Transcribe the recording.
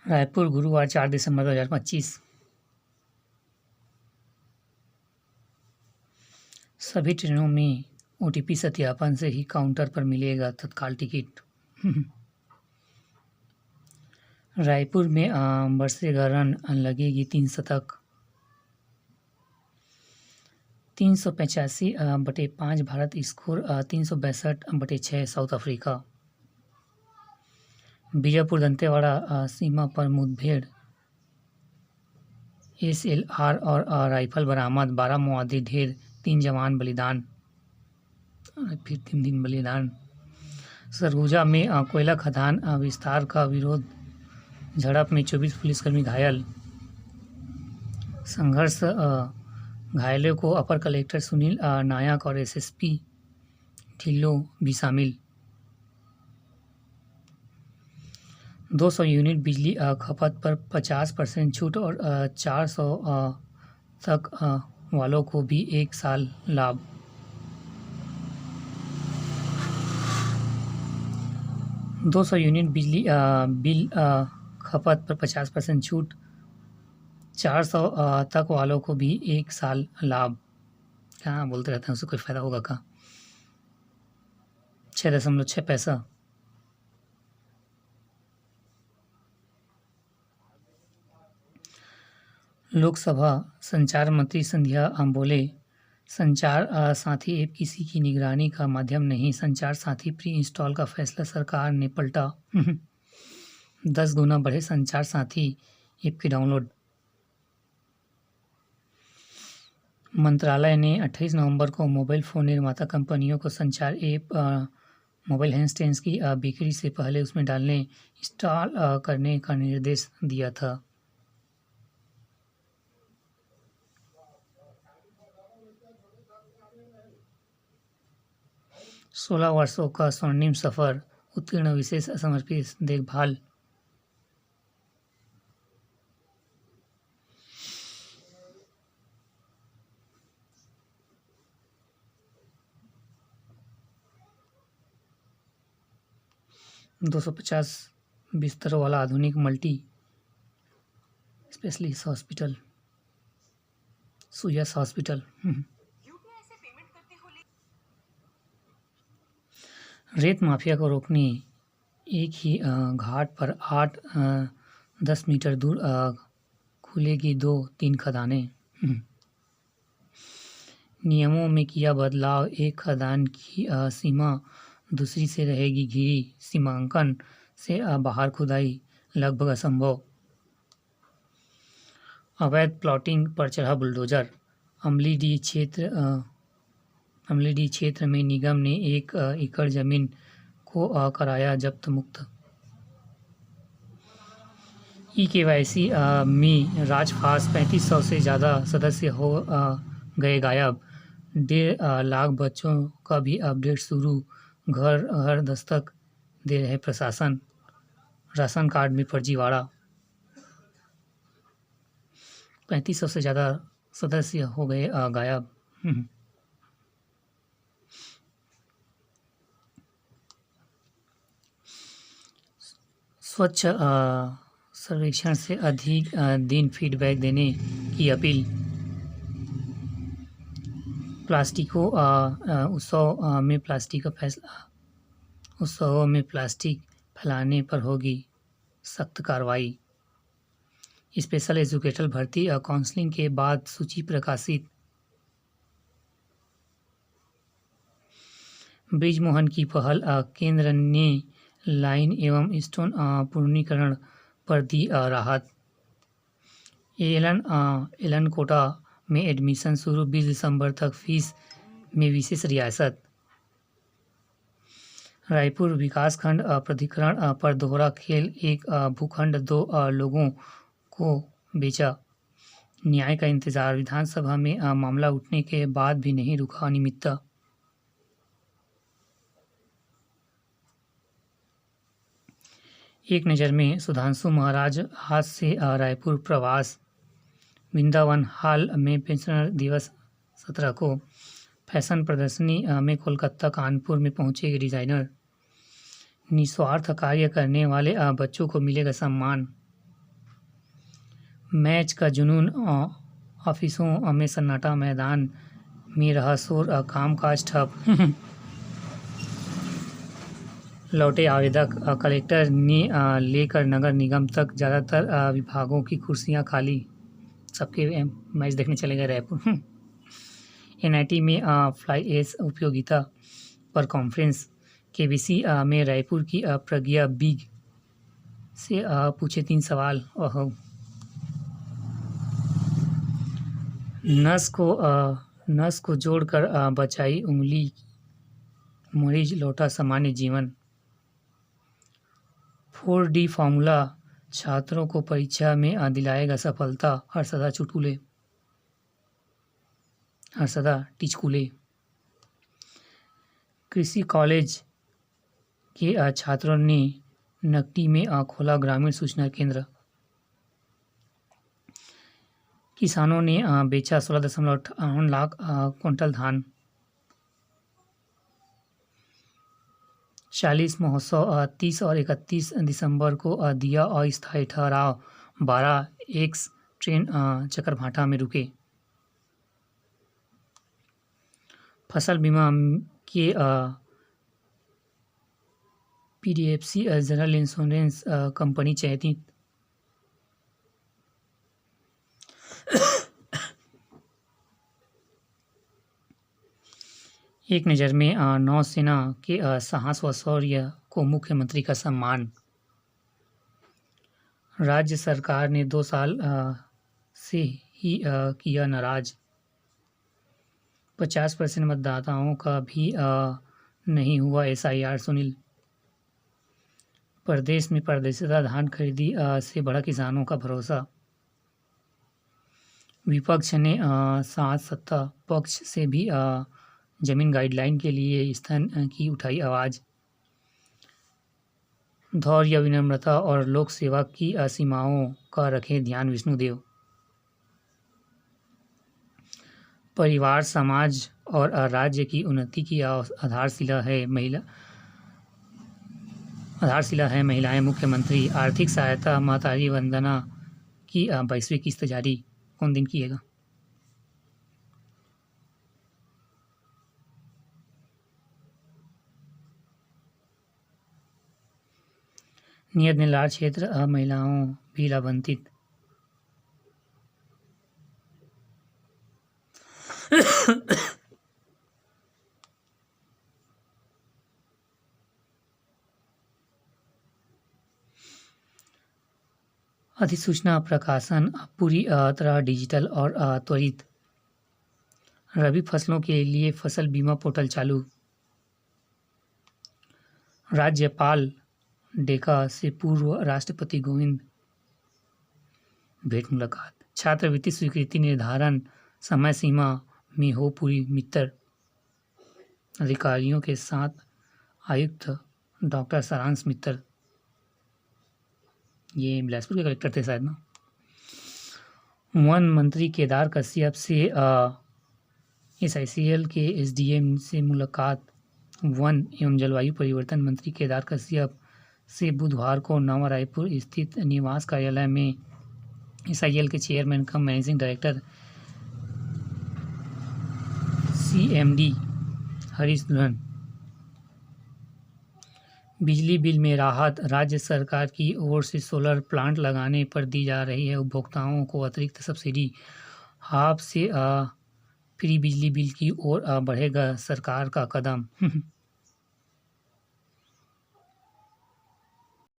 रायपुर गुरुवार 4 दिसंबर 2025। सभी ट्रेनों में ओटीपी सत्यापन से ही काउंटर पर मिलेगा तत्काल टिकट। रायपुर में बरसेगा रन, लगेगी 3 शतक। 385/5 Bharat score 362/6 South Africa. Bijapur Dantewada सीमा पर मुठभेड़, एसएलआर और राइफल बरामद, 12 मुआदी ढेर, 3 जवान बलिदान। फिर 3 दिन बलिदान। सरगुजा में कोयला खदान विस्तार का विरोध, झड़प में 24 पुलिसकर्मी घायल। संघर्ष घायलों को अपर कलेक्टर सुनील नायक और एसएसपी ढिल्लो भी शामिल। 200 यूनिट बिजली खपत पर 50% छूट और 400 तक वालों को भी 1 साल लाभ। दो सौ यूनिट बिजली बिल खपत पर 50% छूट, 400 तक वालों को भी 1 साल लाभ। क्या बोलते रहते हैं, उससे कोई फ़ायदा होगा का? 6.6 पैसा। लोकसभा संचार मंत्री संध्या बोले, संचार साथी ऐप किसी की निगरानी का माध्यम नहीं, संचार साथी प्री इंस्टॉल का फैसला सरकार ने पलटा। 10 गुना बढ़े संचार साथी ऐप के डाउनलोड। मंत्रालय ने 28 नवंबर को मोबाइल फ़ोन निर्माता कंपनियों को संचार ऐप मोबाइल हैंडसेट्स की बिक्री से पहले उसमें डालने, इंस्टॉल करने का निर्देश दिया था। सोलह वर्षों का स्वर्णिम सफर, उत्तीर्ण विशेष समर्पित देखभाल। दो 250 बिस्तरों वाला आधुनिक मल्टी स्पेशलिस्ट हॉस्पिटल, सुयस हॉस्पिटल। रेत माफिया को रोकने एक ही घाट पर 8-10 मीटर दूर खुलेगी 2-3 खदानें। नियमों में किया बदलाव, एक खदान की सीमा दूसरी से रहेगी घिरी, सीमांकन से बाहर खुदाई लगभग असंभव। अवैध प्लॉटिंग पर चढ़ा बुलडोजर, अमलीडीह क्षेत्र में निगम ने 1 एकड़ जमीन को कराया जब्त मुक्त। ई-केवाईसी में राजफास 3500 से ज़्यादा सदस्य हो गए गायब, 1.5 लाख बच्चों का भी अपडेट शुरू, घर घर दस्तक दे रहे प्रशासन, राशन कार्ड में फर्जीवाड़ा। 3500 से ज़्यादा सदस्य हो गए गायब। स्वच्छ सर्वेक्षण से अधिक दिन फीडबैक देने की अपील। प्लास्टिकों उत्सव में प्लास्टिक का फैसला, उत्सवों में प्लास्टिक फैलाने पर होगी सख्त कार्रवाई। स्पेशल एजुकेटर भर्ती काउंसलिंग के बाद सूची प्रकाशित। बृजमोहन की पहल, केंद्र ने लाइन एवं स्टोन पूर्णीकरण पर दी राहत। एलन कोटा में एडमिशन शुरू, 20 दिसंबर तक फीस में विशेष रियासत। रायपुर विकासखंड प्राधिकरण पर दोहरा खेल, एक भूखंड 2 लोगों को बेचा, न्याय का इंतजार। विधानसभा में मामला उठने के बाद भी नहीं रुका अनियमितता। एक नज़र में सुधांशु महाराज आज से रायपुर प्रवास। वृंदावन हॉल में पेंशनर दिवस 17 को। फैशन प्रदर्शनी में कोलकाता, कानपुर में पहुंचेंगे डिज़ाइनर। निस्वार्थ कार्य करने वाले बच्चों को मिलेगा सम्मान। मैच का जुनून, ऑफिसों में सन्नाटा, मैदान में रहा शोर, कामकाज ठप। लौटे आवेदक, कलेक्टर ने लेकर नगर निगम तक ज़्यादातर विभागों की कुर्सियां खाली, सबके मैच देखने चले गए रायपुर। एनआईटी में फ्लाई एश उपयोगिता पर कॉन्फ्रेंस। केबीसी में रायपुर की प्रज्ञा बिग से पूछे 3 सवाल। ओहो। नस को जोड़कर बचाई उंगली, मरीज लौटा सामान्य जीवन। 4D फॉर्मूला छात्रों को परीक्षा में दिलाएगा सफलता, हर्षदा टिचकुले। कृषि कॉलेज के छात्रों ने नकटी में खोला ग्रामीण सूचना केंद्र। किसानों ने बेचा 16.58 लाख क्विंटल धान। 40 महोत्सव 30 और 31 दिसंबर को दिया अस्थायी ठहराव। 12 एक्स ट्रेन चकरभाटा में रुके। फसल बीमा के पीडीएफसी जनरल इंश्योरेंस कंपनी चयनित। एक नज़र में नौसेना के साहस व शौर्य को मुख्यमंत्री का सम्मान। राज्य सरकार ने 2 साल से ही किया नाराज। 50% मतदाताओं का भी नहीं हुआ SIR। सुनील। प्रदेश में पारदर्शिता, धान खरीदी से बढ़ा किसानों का भरोसा। विपक्ष ने साथ सत्ता पक्ष से भी जमीन गाइडलाइन के लिए स्थगन की उठाई आवाज़। धैर्य, विनम्रता और लोक सेवा की सीमाओं का रखे ध्यान विष्णुदेव। परिवार, समाज और राज्य की उन्नति की आधारशिला है महिलाएं। मुख्यमंत्री। आर्थिक सहायता माताजी वंदना की 22वीं किस्त जारी, कौन दिन किएगा? नियत निर्लार क्षेत्र महिलाओं भी लाभान्वित। अधिसूचना प्रकाशन पूरी तरह डिजिटल और त्वरित। रबी फसलों के लिए फसल बीमा पोर्टल चालू। राज्यपाल डेका से पूर्व राष्ट्रपति कोविंद भेंट मुलाकात। छात्रवृत्ति स्वीकृति निर्धारण समय सीमा में हो पूरी। मित्र अधिकारियों के साथ आयुक्त डॉक्टर सारांश मित्तर, ये बिलासपुर के कलेक्टर थे शायद ना। वन मंत्री केदार कश्यप से SICL के SDM से मुलाकात। वन एवं जलवायु परिवर्तन मंत्री केदार कश्यप से बुधवार को नवा रायपुर स्थित निवास कार्यालय में SIL के chairman cum managing director CMD Harish दुल्हन। बिजली बिल में राहत। राज्य सरकार की ओर से सोलर प्लांट लगाने पर दी जा रही है उपभोक्ताओं को अतिरिक्त सब्सिडी। हाफ से फ्री बिजली बिल की ओर बढ़ेगा सरकार का कदम।